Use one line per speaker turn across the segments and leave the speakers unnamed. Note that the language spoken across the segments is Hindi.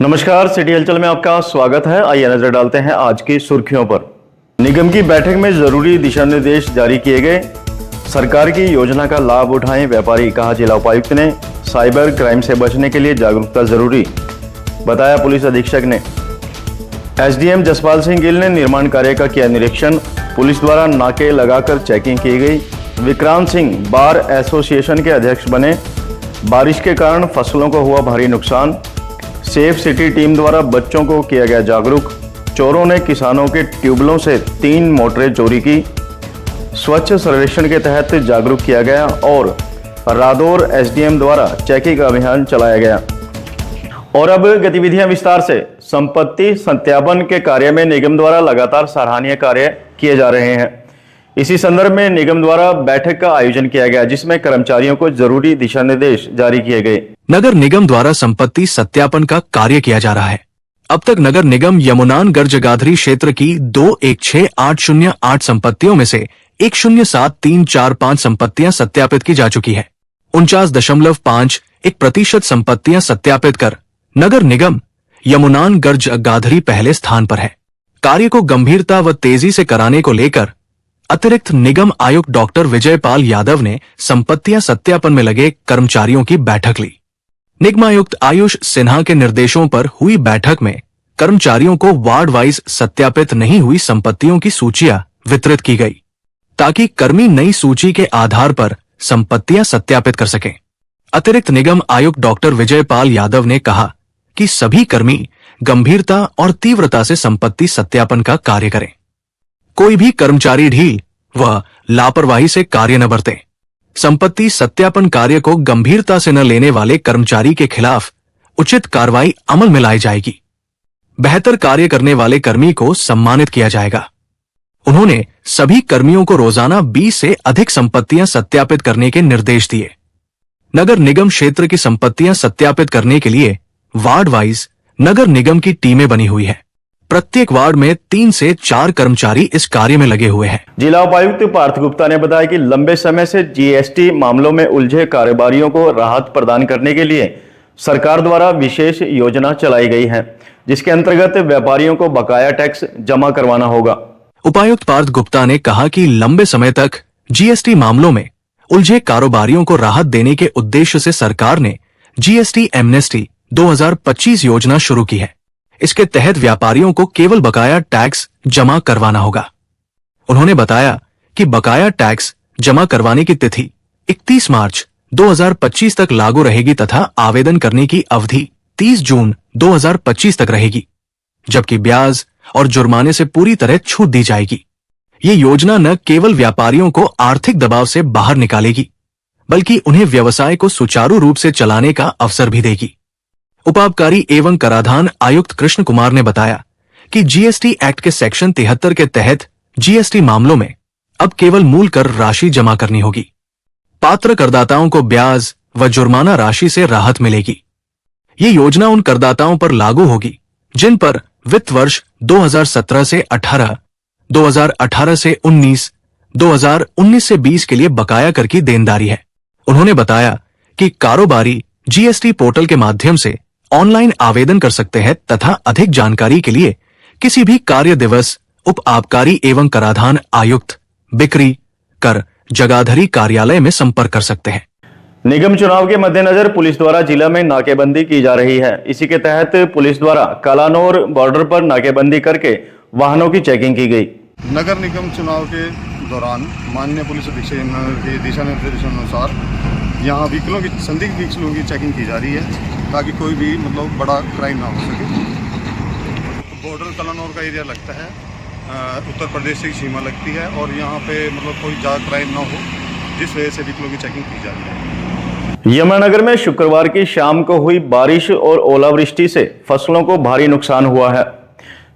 नमस्कार, सिटी हलचल में आपका स्वागत है। आइए नजर डालते हैं आज की सुर्खियों पर। निगम की बैठक में जरूरी दिशा निर्देश जारी किए गए। सरकार की योजना का लाभ उठाएं व्यापारी, कहा जिला उपायुक्त ने। साइबर क्राइम से बचने के लिए जागरूकता जरूरी, बताया पुलिस अधीक्षक ने। एसडीएम जसपाल सिंह गिल ने निर्माण कार्य का किया निरीक्षण। पुलिस द्वारा नाके लगाकर चेकिंग की गई। विक्रांत सिंह बार एसोसिएशन के अध्यक्ष बने। बारिश के कारण फसलों को हुआ भारी नुकसान। सेफ सिटी टीम द्वारा बच्चों को किया गया जागरूक। चोरों ने किसानों के ट्यूबलों से 3 मोटरें चोरी की। स्वच्छ सर्वेक्षण के तहत जागरूक किया गया और रादौर एसडीएम द्वारा चेकिंग अभियान चलाया गया। और अब गतिविधियां विस्तार से। संपत्ति सत्यापन के कार्य में निगम द्वारा लगातार सराहनीय कार्य किए जा रहे हैं। इसी संदर्भ में निगम द्वारा बैठक का आयोजन किया गया, जिसमें कर्मचारियों को जरूरी दिशा निर्देश जारी किए गए।
नगर निगम द्वारा संपत्ति सत्यापन का कार्य किया जा रहा है। अब तक नगर निगम यमुनानगर जगाधरी क्षेत्र की 216,808 संपत्तियों में से 107,345 संपत्तियां सत्यापित की जा चुकी है। 49.51% संपत्तियां सत्यापित कर नगर निगम यमुनानगर जगाधरी पहले स्थान पर है। कार्य को गंभीरता व तेजी से कराने को लेकर अतिरिक्त निगम आयुक्त डॉक्टर विजयपाल यादव ने संपत्तियां सत्यापन में लगे कर्मचारियों की बैठक ली। निगमायुक्त आयुष सिन्हा के निर्देशों पर हुई बैठक में कर्मचारियों को वार्ड वाइज सत्यापित नहीं हुई संपत्तियों की सूचियां वितरित की गई, ताकि कर्मी नई सूची के आधार पर संपत्तियां सत्यापित कर सकें। अतिरिक्त निगम आयुक्त डॉक्टर विजयपाल यादव ने कहा कि सभी कर्मी गंभीरता और तीव्रता से संपत्ति सत्यापन का कार्य करें। कोई भी कर्मचारी ढील व लापरवाही से कार्य न बरतें। संपत्ति सत्यापन कार्य को गंभीरता से न लेने वाले कर्मचारी के खिलाफ उचित कार्रवाई अमल में लाई जाएगी। बेहतर कार्य करने वाले कर्मी को सम्मानित किया जाएगा। उन्होंने सभी कर्मियों को रोजाना 20 से अधिक संपत्तियां सत्यापित करने के निर्देश दिए। नगर निगम क्षेत्र की संपत्तियां सत्यापित करने के लिए वार्ड वाइज नगर निगम की टीमें बनी हुई है। प्रत्येक वार्ड में 3 से 4 कर्मचारी इस कार्य में लगे हुए हैं।
जिला उपायुक्त पार्थ गुप्ता ने बताया कि लंबे समय से जीएसटी मामलों में उलझे कारोबारियों को राहत प्रदान करने के लिए सरकार द्वारा विशेष योजना चलाई गई है, जिसके अंतर्गत व्यापारियों को बकाया टैक्स जमा करवाना होगा।
उपायुक्त पार्थ गुप्ता ने कहा कि लंबे समय तक जीएसटी मामलों में उलझे कारोबारियों को राहत देने के उद्देश्य से सरकार ने जीएसटी एमनेस्टी 2025 योजना शुरू की है। इसके तहत व्यापारियों को केवल बकाया टैक्स जमा करवाना होगा। उन्होंने बताया कि बकाया टैक्स जमा करवाने की तिथि 31 मार्च 2025 तक लागू रहेगी तथा आवेदन करने की अवधि 30 जून 2025 तक रहेगी, जबकि ब्याज और जुर्माने से पूरी तरह छूट दी जाएगी। ये योजना न केवल व्यापारियों को आर्थिक दबाव से बाहर निकालेगी, बल्कि उन्हें व्यवसाय को सुचारू रूप से चलाने का अवसर भी देगी। उपाबकारी एवं कराधान आयुक्त कृष्ण कुमार ने बताया कि जीएसटी एक्ट के सेक्शन 73 के तहत जीएसटी मामलों में अब केवल मूल कर राशि जमा करनी होगी। पात्र करदाताओं को ब्याज व जुर्माना राशि से राहत मिलेगी। ये योजना उन करदाताओं पर लागू होगी जिन पर वित्त वर्ष 2017 से 18, 2018 से 19, 2019 से 20 के लिए बकाया कर की देनदारी है। उन्होंने बताया कि कारोबारी जीएसटी पोर्टल के माध्यम से ऑनलाइन आवेदन कर सकते हैं तथा अधिक जानकारी के लिए किसी भी कार्य दिवस उप आबकारी एवं कराधान आयुक्त बिक्री कर जगाधरी कार्यालय में संपर्क कर सकते हैं।
निगम चुनाव के मद्देनजर पुलिस द्वारा जिला में नाकेबंदी की जा रही है। इसी के तहत पुलिस द्वारा कालानौर बॉर्डर पर नाकेबंदी करके वाहनों की चेकिंग की गई।
नगर निगम चुनाव के दौरान माननीय पुलिस अधीक्षक के दिशा निर्देशानुसार यहाँ व्हीकलों की संदिग्ध व्हीकलों की चेकिंग की जा रही है, ताकि कोई भी बड़ा क्राइम ना हो सके। बॉर्डर कलानौर का एरिया लगता है, उत्तर प्रदेश से सीमा लगती है और यहाँ पे कोई ज़्यादा क्राइम ना हो, जिस वजह से व्हीकलों की चेकिंग की जा रही है।
यमुनानगर में शुक्रवार की शाम को हुई बारिश और ओलावृष्टि से फसलों को भारी नुकसान हुआ है।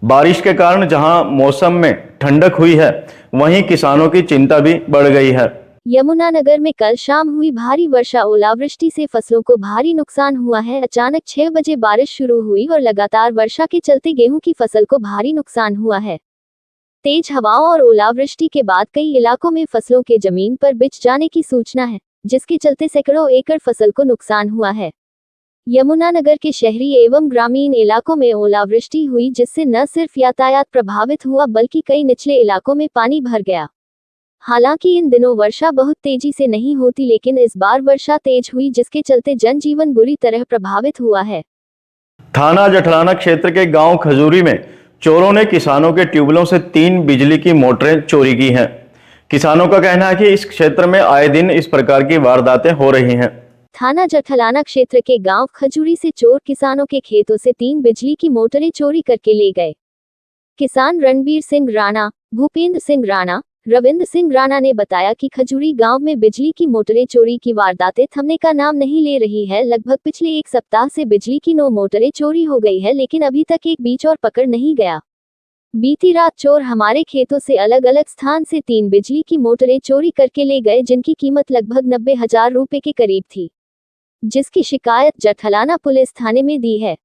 बारिश के कारण जहां मौसम में ठंडक हुई है, वहीं किसानों की चिंता भी बढ़ गई है।
यमुनानगर में कल शाम हुई भारी वर्षा ओलावृष्टि से फसलों को भारी नुकसान हुआ है। अचानक 6 बजे बारिश शुरू हुई और लगातार वर्षा के चलते गेहूं की फसल को भारी नुकसान हुआ है। तेज हवाओं और ओलावृष्टि के बाद कई इलाकों में फसलों के जमीन पर बिछ जाने की सूचना है, जिसके चलते सैकड़ों एकड़ फसल को नुकसान हुआ है। यमुनानगर के शहरी एवं ग्रामीण इलाकों में ओलावृष्टि हुई, जिससे न सिर्फ यातायात प्रभावित हुआ बल्कि कई निचले इलाकों में पानी भर गया। हालांकि इन दिनों वर्षा बहुत तेजी से नहीं होती, लेकिन इस बार वर्षा तेज हुई, जिसके चलते जनजीवन बुरी तरह प्रभावित हुआ है।
थाना जठलाना क्षेत्र के गांव खजूरी में चोरों ने किसानों के ट्यूबवेलों से 3 बिजली की मोटरें चोरी की हैं। किसानों का कहना है कि इस क्षेत्र में आए दिन इस प्रकार की वारदातें हो रही हैं।
थाना जठलाना क्षेत्र के गांव खजूरी से चोर किसानों के खेतों से 3 बिजली की मोटरें चोरी करके ले गए। किसान रणबीर सिंह राणा, भूपेंद्र सिंह राणा, रविंद्र सिंह राणा ने बताया कि खजूरी गांव में बिजली की मोटरें चोरी की वारदातें थमने का नाम नहीं ले रही है। लगभग पिछले 1 सप्ताह से बिजली की 9 मोटरें चोरी हो गई है, लेकिन अभी तक एक बीच और पकड़ नहीं गया। बीती रात चोर हमारे खेतों से अलग अलग स्थान से 3 बिजली की मोटरें चोरी करके ले गए, जिनकी कीमत लगभग 90,000 रुपए के करीब थी, जिसकी शिकायत जठलाना पुलिस थाने में दी है।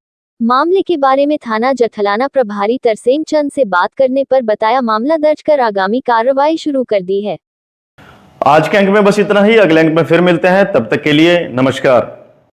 मामले के बारे में थाना जठलाना प्रभारी तरसेम चंद से बात करने पर बताया, मामला दर्ज कर आगामी कार्रवाई शुरू कर दी है।
आज के अंक में बस इतना ही। अगले अंक में फिर मिलते हैं, तब तक के लिए नमस्कार।